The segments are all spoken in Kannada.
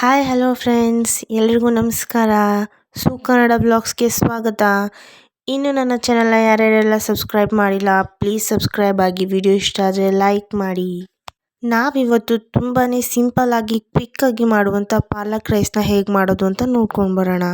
ಹಾಯ್ ಹಲೋ ಫ್ರೆಂಡ್ಸ್, ಎಲ್ರಿಗೂ ನಮಸ್ಕಾರ. ಕನ್ನಡ ಬ್ಲಾಗ್ಸ್ಗೆ ಸ್ವಾಗತ. ಇನ್ನು ನನ್ನ ಚಾನಲ್ನ ಯಾರ್ಯಾರೆಲ್ಲ ಸಬ್ಸ್ಕ್ರೈಬ್ ಮಾಡಿಲ್ಲ, ಪ್ಲೀಸ್ ಸಬ್ಸ್ಕ್ರೈಬ್ ಆಗಿ. ವಿಡಿಯೋ ಇಷ್ಟ ಆದರೆ ಲೈಕ್ ಮಾಡಿ. ನಾವಿವತ್ತು ತುಂಬಾ ಸಿಂಪಲ್ಲಾಗಿ ಕ್ವಿಕ್ಕಾಗಿ ಮಾಡುವಂಥ ಪಾಲಕ್ ರೈಸ್ನ ಹೇಗೆ ಮಾಡೋದು ಅಂತ ನೋಡ್ಕೊಂಡು ಬರೋಣ.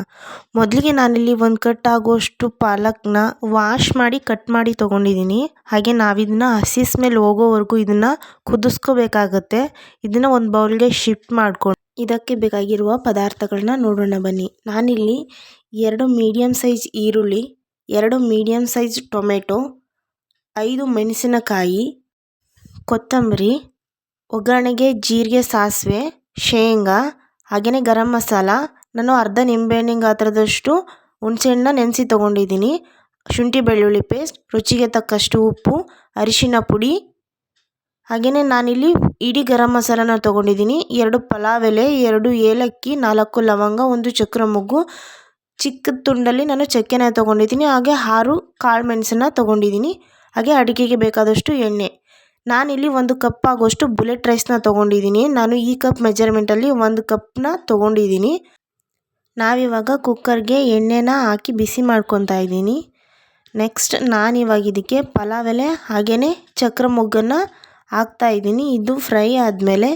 ಮೊದಲಿಗೆ ನಾನಿಲ್ಲಿ ಒಂದು ಕಟ್ ಆಗುವಷ್ಟು ಪಾಲಕ್ನ ವಾಶ್ ಮಾಡಿ ಕಟ್ ಮಾಡಿ ತೊಗೊಂಡಿದ್ದೀನಿ. ಹಾಗೆ ನಾವಿದನ್ನು ಹಸಿ ಸ್ಮೆಲ್ ಹೋಗೋವರೆಗೂ ಇದನ್ನು ಕುದಿಸ್ಕೋಬೇಕಾಗತ್ತೆ. ಇದನ್ನು ಒಂದು ಬೌಲ್ಗೆ ಶಿಫ್ಟ್ ಮಾಡ್ಕೊಂಡು ಇದಕ್ಕೆ ಬೇಕಾಗಿರುವ ಪದಾರ್ಥಗಳನ್ನ ನೋಡೋಣ ಬನ್ನಿ. ನಾನಿಲ್ಲಿ 2 ಮೀಡಿಯಮ್ ಸೈಜ್ ಈರುಳ್ಳಿ, 2 ಮೀಡಿಯಮ್ ಸೈಜ್ ಟೊಮೆಟೊ, 5 ಮೆಣಸಿನಕಾಯಿ, ಕೊತ್ತಂಬರಿ, ಒಗ್ಗರಣೆಗೆ ಜೀರಿಗೆ, ಸಾಸಿವೆ, ಶೇಂಗಾ, ಹಾಗೆಯೇ ಗರಂ ಮಸಾಲ. ನಾನು ಅರ್ಧ ನಿಂಬೆಹಣ್ಣಿನ ಗಾತ್ರದಷ್ಟು ಹುಣಸೆಹಣ್ಣನ್ನ ನೆನೆಸಿ ತೊಗೊಂಡಿದ್ದೀನಿ. ಶುಂಠಿ ಬೆಳ್ಳುಳ್ಳಿ ಪೇಸ್ಟ್, ರುಚಿಗೆ ತಕ್ಕಷ್ಟು ಉಪ್ಪು, ಅರಿಶಿನ ಪುಡಿ, ಹಾಗೆಯೇ ನಾನಿಲ್ಲಿ ಇಡೀ ಗರಂ ಮಸಾಲನ ತೊಗೊಂಡಿದ್ದೀನಿ. 2 ಪಲಾವ್ ಎಲೆ, 2 ಏಲಕ್ಕಿ, 4 ಲವಂಗ, 1 ಚಕ್ರ ಮೊಗ್ಗು, ಚಿಕ್ಕ ತುಂಡಲ್ಲಿ ನಾನು ಚಕ್ಕೆನ ತೊಗೊಂಡಿದ್ದೀನಿ. ಹಾಗೆ 6 ಕಾಳು ಮೆಣಸನ್ನ ತೊಗೊಂಡಿದ್ದೀನಿ. ಹಾಗೆ ಅಡುಗೆಗೆ ಬೇಕಾದಷ್ಟು ಎಣ್ಣೆ. ನಾನಿಲ್ಲಿ 1 ಕಪ್ ಆಗೋಷ್ಟು ಬುಲೆಟ್ ರೈಸ್ನ ತೊಗೊಂಡಿದ್ದೀನಿ. ನಾನು ಈ ಕಪ್ ಮೆಜರ್ಮೆಂಟಲ್ಲಿ 1 ಕಪ್ನ ತೊಗೊಂಡಿದ್ದೀನಿ. ನಾವಿವಾಗ ಕುಕ್ಕರ್ಗೆ ಎಣ್ಣೆನ ಹಾಕಿ ಬಿಸಿ ಮಾಡ್ಕೊತಾ ಇದ್ದೀನಿ. ನೆಕ್ಸ್ಟ್ ನಾನಿವಾಗ ಇದಕ್ಕೆ ಪಲಾವ್ ಎಲೆ ಹಾಗೆಯೇ ಚಕ್ರ ಮೊಗ್ಗನ್ನು ಹಾಕ್ತಾಯಿದ್ದೀನಿ. ಇದು ಫ್ರೈ ಆದಮೇಲೆ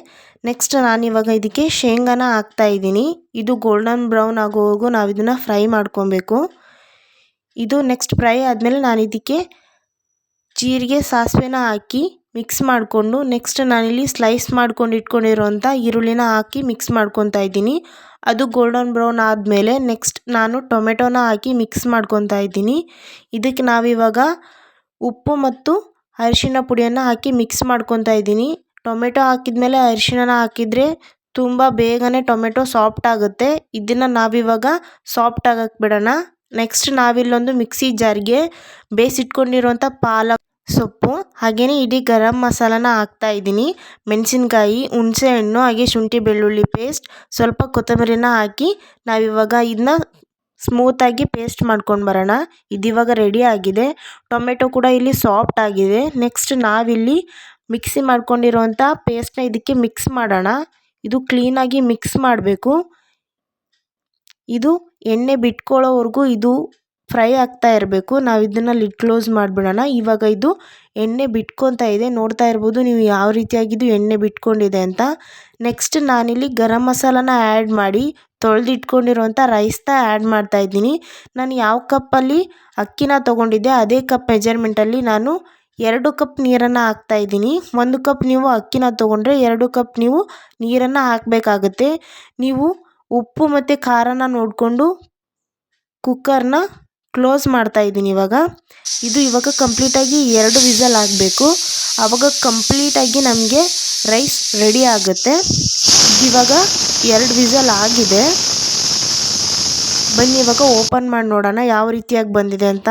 ನೆಕ್ಸ್ಟ್ ನಾನಿವಾಗ ಇದಕ್ಕೆ ಶೇಂಗಾನ ಹಾಕ್ತಾಯಿದ್ದೀನಿ. ಇದು ಗೋಲ್ಡನ್ ಬ್ರೌನ್ ಆಗೋವರೆಗೂ ನಾವು ಇದನ್ನು ಫ್ರೈ ಮಾಡ್ಕೊಬೇಕು. ಇದು ನೆಕ್ಸ್ಟ್ ಫ್ರೈ ಆದಮೇಲೆ ನಾನು ಇದಕ್ಕೆ ಜೀರಿಗೆ, ಸಾಸಿವೆನ ಹಾಕಿ ಮಿಕ್ಸ್ ಮಾಡಿಕೊಂಡು ನೆಕ್ಸ್ಟ್ ನಾನಿಲ್ಲಿ ಸ್ಲೈಸ್ ಮಾಡ್ಕೊಂಡು ಇಟ್ಕೊಂಡಿರೋಂಥ ಈರುಳ್ಳಿನ ಹಾಕಿ ಮಿಕ್ಸ್ ಮಾಡ್ಕೊತಾ ಇದ್ದೀನಿ. ಅದು ಗೋಲ್ಡನ್ ಬ್ರೌನ್ ಆದಮೇಲೆ ನೆಕ್ಸ್ಟ್ ನಾನು ಟೊಮೆಟೊನ ಹಾಕಿ ಮಿಕ್ಸ್ ಮಾಡ್ಕೊತಾ ಇದ್ದೀನಿ. ಇದಕ್ಕೆ ನಾವಿವಾಗ ಉಪ್ಪು ಮತ್ತು ಅರಿಶಿಣ ಪುಡಿಯನ್ನು ಹಾಕಿ ಮಿಕ್ಸ್ ಮಾಡ್ಕೊತಾ ಇದ್ದೀನಿ. ಟೊಮೆಟೊ ಹಾಕಿದ್ಮೇಲೆ ಅರಿಶಿಣನ ಹಾಕಿದರೆ ತುಂಬ ಬೇಗನೆ ಟೊಮೆಟೊ ಸಾಫ್ಟ್ ಆಗುತ್ತೆ. ಇದನ್ನು ನಾವಿವಾಗ ಸಾಫ್ಟ್ ಆಗಕ್ಕೆ ಬಿಡೋಣ. ನೆಕ್ಸ್ಟ್ ನಾವಿಲ್ಲೊಂದು ಮಿಕ್ಸಿ ಜಾರ್ಗೆ ಬೇಯಿಸಿಟ್ಕೊಂಡಿರೋಂಥ ಪಾಲಕ್ ಸೊಪ್ಪು ಹಾಗೆಯೇ ಇಡೀ ಗರಂ ಮಸಾಲಾನ ಹಾಕ್ತಾಯಿದ್ದೀನಿ. ಮೆಣಸಿನ್ಕಾಯಿ, ಹುಣಸೆಹಣ್ಣು ಹಾಗೆ ಶುಂಠಿ ಬೆಳ್ಳುಳ್ಳಿ ಪೇಸ್ಟ್, ಸ್ವಲ್ಪ ಕೊತ್ತಂಬರಿನ ಹಾಕಿ ನಾವಿವಾಗ ಇದನ್ನ ಸ್ಮೂತಾಗಿ ಪೇಸ್ಟ್ ಮಾಡ್ಕೊಂಡು ಬರೋಣ. ಇದಿವಾಗ ರೆಡಿ ಆಗಿದೆ. ಟೊಮೆಟೊ ಕೂಡ ಇಲ್ಲಿ ಸಾಫ್ಟ್ ಆಗಿದೆ. ನೆಕ್ಸ್ಟ್ ನಾವಿಲ್ಲಿ ಮಿಕ್ಸಿ ಮಾಡ್ಕೊಂಡಿರೋಂಥ ಪೇಸ್ಟ್ನ ಇದಕ್ಕೆ ಮಿಕ್ಸ್ ಮಾಡೋಣ. ಇದು ಕ್ಲೀನಾಗಿ ಮಿಕ್ಸ್ ಮಾಡಬೇಕು. ಇದು ಎಣ್ಣೆ ಬಿಟ್ಕೊಳ್ಳೋವರೆಗೂ ಇದು ಫ್ರೈ ಆಗ್ತಾ ಇರಬೇಕು. ನಾವು ಇದನ್ನು ಲಿಡ್ ಕ್ಲೋಸ್ ಮಾಡಿಬಿಡೋಣ. ಇವಾಗ ಇದು ಎಣ್ಣೆ ಬಿಟ್ಕೊತಾ ಇದೆ. ನೋಡ್ತಾ ಇರ್ಬೋದು ನೀವು ಯಾವ ರೀತಿಯಾಗಿದ್ದು ಎಣ್ಣೆ ಬಿಟ್ಕೊಂಡಿದೆ ಅಂತ. ನೆಕ್ಸ್ಟ್ ನಾನಿಲ್ಲಿ ಗರಂ ಮಸಾಲಾನ ಆ್ಯಡ್ ಮಾಡಿ ತೊಳೆದಿಟ್ಕೊಂಡಿರೋಂಥ ರೈಸ್ನ ಆ್ಯಡ್ ಮಾಡ್ತಾಯಿದ್ದೀನಿ. ನಾನು ಯಾವ ಕಪ್ಪಲ್ಲಿ ಅಕ್ಕಿನ ತೊಗೊಂಡಿದ್ದೆ ಅದೇ ಕಪ್ ಮೆಜರ್ಮೆಂಟಲ್ಲಿ ನಾನು 2 ಕಪ್ ನೀರನ್ನು ಹಾಕ್ತಾಯಿದ್ದೀನಿ. 1 ಕಪ್ ನೀವು ಅಕ್ಕಿನ ತೊಗೊಂಡ್ರೆ 2 ಕಪ್ ನೀವು ನೀರನ್ನು ಹಾಕಬೇಕಾಗುತ್ತೆ. ನೀವು ಉಪ್ಪು ಮತ್ತು ಖಾರನ ನೋಡಿಕೊಂಡು ಕುಕ್ಕರ್ನ ಕ್ಲೋಸ್ ಮಾಡ್ತಾಯಿದ್ದೀನಿ. ಇವಾಗ ಕಂಪ್ಲೀಟಾಗಿ 2 ವಿಸಲ್ ಆಗಬೇಕು. ಆವಾಗ ಕಂಪ್ಲೀಟಾಗಿ ನಮಗೆ ರೈಸ್ ರೆಡಿ ಆಗುತ್ತೆ. ಇವಾಗ 2 ವಿಸಲ್ ಆಗಿದೆ. ಬನ್ನಿ ಇವಾಗ ಓಪನ್ ಮಾಡಿ ನೋಡೋಣ ಯಾವ ರೀತಿಯಾಗಿ ಬಂದಿದೆ ಅಂತ.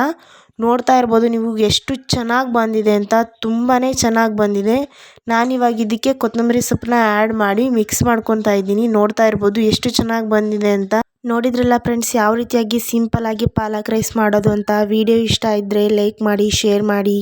ನೋಡ್ತಾ ಇರ್ಬೋದು ನೀವು ಎಷ್ಟು ಚೆನ್ನಾಗಿ ಬಂದಿದೆ ಅಂತ. ತುಂಬಾ ಚೆನ್ನಾಗಿ ಬಂದಿದೆ. ನಾನಿವಾಗ ಇದಕ್ಕೆ ಕೊತ್ತಂಬರಿ ಸೊಪ್ಪನ್ನ ಆ್ಯಡ್ ಮಾಡಿ ಮಿಕ್ಸ್ ಮಾಡ್ಕೊತಾ ಇದ್ದೀನಿ. ನೋಡ್ತಾ ಇರ್ಬೋದು ಎಷ್ಟು ಚೆನ್ನಾಗಿ ಬಂದಿದೆ ಅಂತ. ನೋಡಿದ್ರಲ್ಲ ಫ್ರೆಂಡ್ಸ್ ಯಾವ ರೀತಿಯಾಗಿ ಸಿಂಪಲ್ಲಾಗಿ ಪಾಲಕ್ ರೈಸ್ ಮಾಡೋದು ಅಂತ. ವಿಡಿಯೋ ಇಷ್ಟ ಇದ್ದರೆ ಲೈಕ್ ಮಾಡಿ, ಶೇರ್ ಮಾಡಿ,